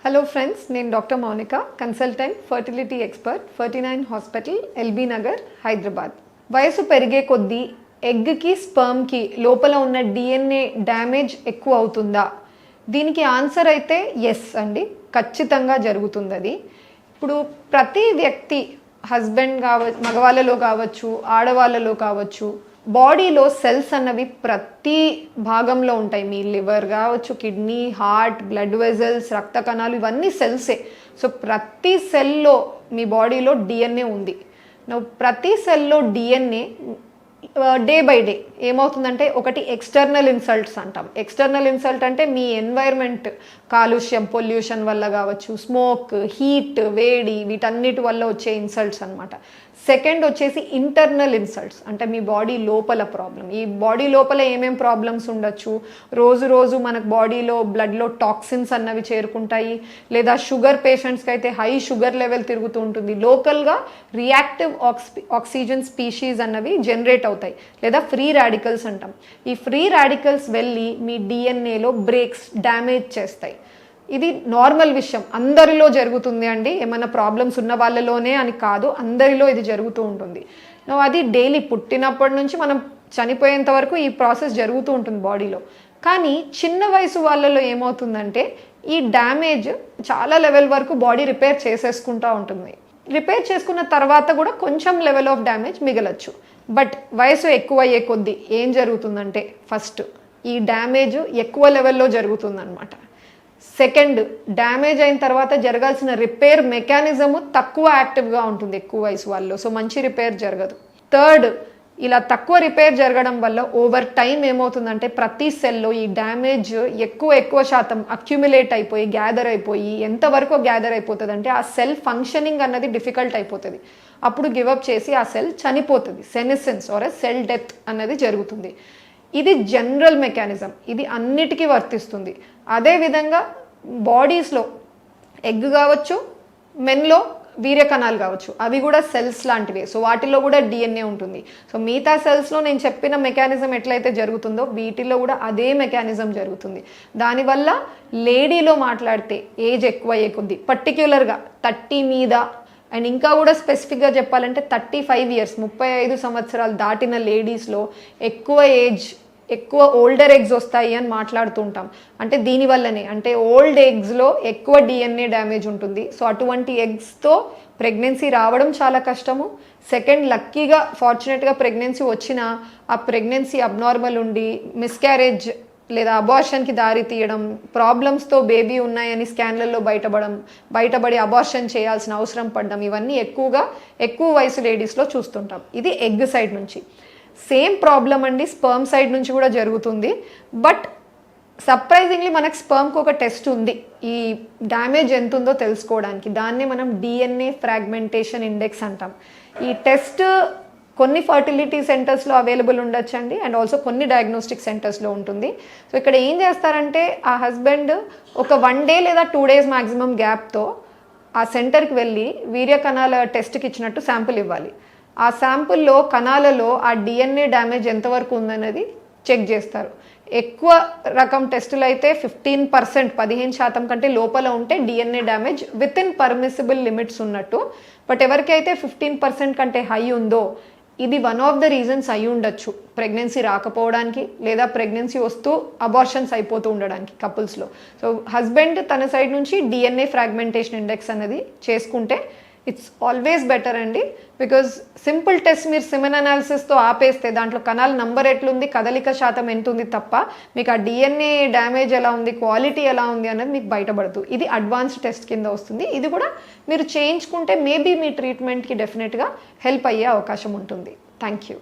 Hello friends, నేను doctor Mounika, consultant, fertility expert, 49 hospital, LB Nagar, Hyderabad. వయసు పెరిగే కొద్దీ ఎగ్కి స్పర్మ్కి లోపల ఉన్న డిఎన్ఏ డ్యామేజ్ ఎక్కువ అవుతుందా? దీనికి ఆన్సర్ అయితే ఎస్ అండి, ఖచ్చితంగా జరుగుతుంది అది. ఇప్పుడు ప్రతి వ్యక్తి, హస్బెండ్ మగవాళ్ళలో కావచ్చు, ఆడవాళ్ళలో కావచ్చు, బాడీలో సెల్స్ అన్నవి ప్రతి భాగంలో ఉంటాయి. మీ లివర్ కావచ్చు, కిడ్నీ, హార్ట్, బ్లడ్ వెజల్స్, రక్త కణాలు, ఇవన్నీ సెల్సే. సో ప్రతి సెల్లో మీ బాడీలో డిఎన్ఏ ఉంది. ప్రతి సెల్లో డిఎన్ఏ డే బై డే ఏమవుతుందంటే, ఒకటి ఎక్స్టర్నల్ ఇన్సల్ట్స్ అంటాం. ఎక్స్టర్నల్ ఇన్సల్ట్ అంటే మీ ఎన్వైర్న్మెంట్, కాలుష్యం, పొల్యూషన్ వల్ల కావచ్చు, స్మోక్, హీట్, వేడి, వీటన్నిటి వల్ల వచ్చే ఇన్సల్ట్స్ అనమాట. సెకండ్ వచ్చేసి ఇంటర్నల్ ఇన్సల్ట్స్, అంటే మీ బాడీ లోపల ప్రాబ్లం. ఈ బాడీ లోపల ఏమేం ప్రాబ్లమ్స్ ఉండొచ్చు, రోజు రోజు మనకు బాడీలో బ్లడ్లో టాక్సిన్స్ అన్నవి చేరుకుంటాయి, లేదా షుగర్ పేషెంట్స్కి అయితే హై షుగర్ లెవెల్ తిరుగుతూ ఉంటుంది. లోకల్గా రియాక్టివ్ ఆక్సిజన్ స్పీషీస్ అన్నవి జనరేట్ అవుతాయి, లేదా ఫ్రీ రాడికల్స్ అంటాం. ఈ ఫ్రీ రాడికల్స్ వెళ్ళి మీ డిఎన్ఏలో బ్రేక్స్, డ్యామేజ్ చేస్తాయి. ఇది నార్మల్ విషయం, అందరిలో జరుగుతుంది అండి. ఏమైనా ప్రాబ్లమ్స్ ఉన్న వాళ్ళలోనే అని కాదు, అందరిలో ఇది జరుగుతూ ఉంటుంది. అది డైలీ పుట్టినప్పటి నుంచి మనం చనిపోయేంత వరకు ఈ ప్రాసెస్ జరుగుతూ ఉంటుంది బాడీలో. కానీ చిన్న వయసు వాళ్ళలో ఏమవుతుందంటే, ఈ డ్యామేజ్ చాలా లెవెల్ వరకు బాడీ రిపేర్ చేసేసుకుంటూ ఉంటుంది. రిపేర్ చేసుకున్న తర్వాత కూడా కొంచెం లెవెల్ ఆఫ్ డ్యామేజ్ మిగలచ్చు. బట్ వయసు ఎక్కువ అయ్యే కొద్దీ ఏం జరుగుతుందంటే, ఫస్ట్ ఈ డ్యామేజ్ ఎక్కువ లెవెల్లో జరుగుతుందన్నమాట. సెకండ్, డ్యామేజ్ అయిన తర్వాత జరగాల్సిన రిపేర్ మెకానిజము తక్కువ యాక్టివ్గా ఉంటుంది ఎక్కువ వయసు వాళ్ళు. సో మంచి రిపేర్ జరగదు. థర్డ్, ఇలా తక్కువ రిపేర్ జరగడం వల్ల ఓవర్ టైం ఏమవుతుందంటే, ప్రతి సెల్లో ఈ డ్యామేజ్ ఎక్కువ శాతం అక్యుములేట్ అయిపోయి, గ్యాదర్ అయిపోయి, ఎంతవరకు గ్యాదర్ అయిపోతుంది అంటే, ఆ సెల్ ఫంక్షనింగ్ అన్నది డిఫికల్ట్ అయిపోతుంది. అప్పుడు గివప్ చేసి ఆ సెల్ చనిపోతుంది. సెనిసెన్స్ ఆర్ సెల్ డెత్ అన్నది జరుగుతుంది. ఇది జనరల్ మెకానిజం, ఇది అన్నిటికీ వర్తిస్తుంది. అదేవిధంగా బాడీస్లో ఎగ్ కావచ్చు, మెన్లో వీర్య కణాలు కావచ్చు, అవి కూడా సెల్స్ లాంటివే. సో వాటిలో కూడా డిఎన్ఏ ఉంటుంది. సో మిగతా సెల్స్లో నేను చెప్పిన మెకానిజం ఎట్లయితే జరుగుతుందో, వీటిలో కూడా అదే మెకానిజం జరుగుతుంది. దానివల్ల లేడీలో మాట్లాడితే ఏజ్ ఎక్కువ అయ్యే కొద్దీ, పర్టిక్యులర్గా 30 మీద, అండ్ ఇంకా కూడా స్పెసిఫిక్గా చెప్పాలంటే 35 ఇయర్స్, 35 సంవత్సరాలు దాటిన లేడీస్లో ఎక్కువ ఓల్డర్ ఎగ్స్ వస్తాయి అని మాట్లాడుతుంటాం. అంటే దీనివల్లనే, అంటే ఓల్డ్ ఎగ్స్లో ఎక్కువ డిఎన్ఏ డ్యామేజ్ ఉంటుంది. సో అటువంటి ఎగ్స్తో ప్రెగ్నెన్సీ రావడం చాలా కష్టము. సెకండ్, లక్కీగా ఫార్చునేట్గా ప్రెగ్నెన్సీ వచ్చినా ఆ ప్రెగ్నెన్సీ అబ్నార్మల్ ఉండి మిస్క్యారేజ్ లేదా అబార్షన్కి దారి తీయడం, ప్రాబ్లమ్స్తో బేబీ ఉన్నాయని స్కాన్లలో బయటపడి అబార్షన్ చేయాల్సిన అవసరం పడడం, ఇవన్నీ ఎక్కువ వయసు లేడీస్లో చూస్తుంటాం. ఇది ఎగ్ సైడ్ నుంచి. సేమ్ ప్రాబ్లం అండి స్పర్మ్ సైడ్ నుంచి కూడా జరుగుతుంది. బట్ సర్ప్రైజింగ్లీ మనకు స్పర్మ్కి ఒక టెస్ట్ ఉంది ఈ డ్యామేజ్ ఎంత ఉందో తెలుసుకోవడానికి. దాన్నే మనం డిఎన్ఏ ఫ్రాగ్మెంటేషన్ ఇండెక్స్ అంటాం. ఈ టెస్ట్ కొన్ని ఫర్టిలిటీ సెంటర్స్లో అవైలబుల్ ఉండొచ్చండి, అండ్ ఆల్సో కొన్ని డయాగ్నోస్టిక్ సెంటర్స్లో ఉంటుంది. సో ఇక్కడ ఏం చేస్తారంటే, ఆ హస్బెండ్ ఒక 1 డే లేదా 2 డేస్ మ్యాక్సిమం గ్యాప్తో ఆ సెంటర్కి వెళ్ళి వీర్య కణాల టెస్ట్కి ఇచ్చినట్టు శాంపుల్ ఇవ్వాలి. ఆ శాంపుల్లో కణాలలో ఆ డిఎన్ఏ డ్యామేజ్ ఎంతవరకు ఉందనేది చెక్ చేస్తారు. ఎక్కువ రకం టెస్టులు అయితే 15% కంటే లోపల ఉంటే DNA damage with in permissible limits ఉన్నట్టు. బట్ ఎవరికైతే 15% కంటే హై ఉందో, ఇది వన్ ఆఫ్ ద రీజన్స్ అయి ఉండొచ్చు ప్రెగ్నెన్సీ రాకపోవడానికి, లేదా ప్రెగ్నెన్సీ వస్తూ అబార్షన్స్ అయిపోతూ ఉండడానికి కపుల్స్లో. సో హస్బెండ్ తన సైడ్ నుంచి డిఎన్ఏ ఫ్రాగ్మెంటేషన్ ఇండెక్స్ అనేది చేసుకుంటే ఇట్స్ ఆల్వేస్ బెటర్ అండి. బికాజ్ సింపుల్ టెస్ట్ మీరు సిమెన్ అనాలిసిస్తో ఆపేస్తే దాంట్లో కణాల నంబర్ ఎట్లుంది, కదలిక శాతం ఎంత ఉంది తప్ప మీకు ఆ డిఎన్ఏ డ్యామేజ్ ఎలా ఉంది, క్వాలిటీ ఎలా ఉంది అనేది మీకు బయటపడదు. ఇది అడ్వాన్స్డ్ టెస్ట్ కింద వస్తుంది. ఇది కూడా మీరు చేయించుకుంటే మేబీ మీ ట్రీట్మెంట్కి డెఫినెట్గా హెల్ప్ అయ్యే అవకాశం ఉంటుంది. Thank you.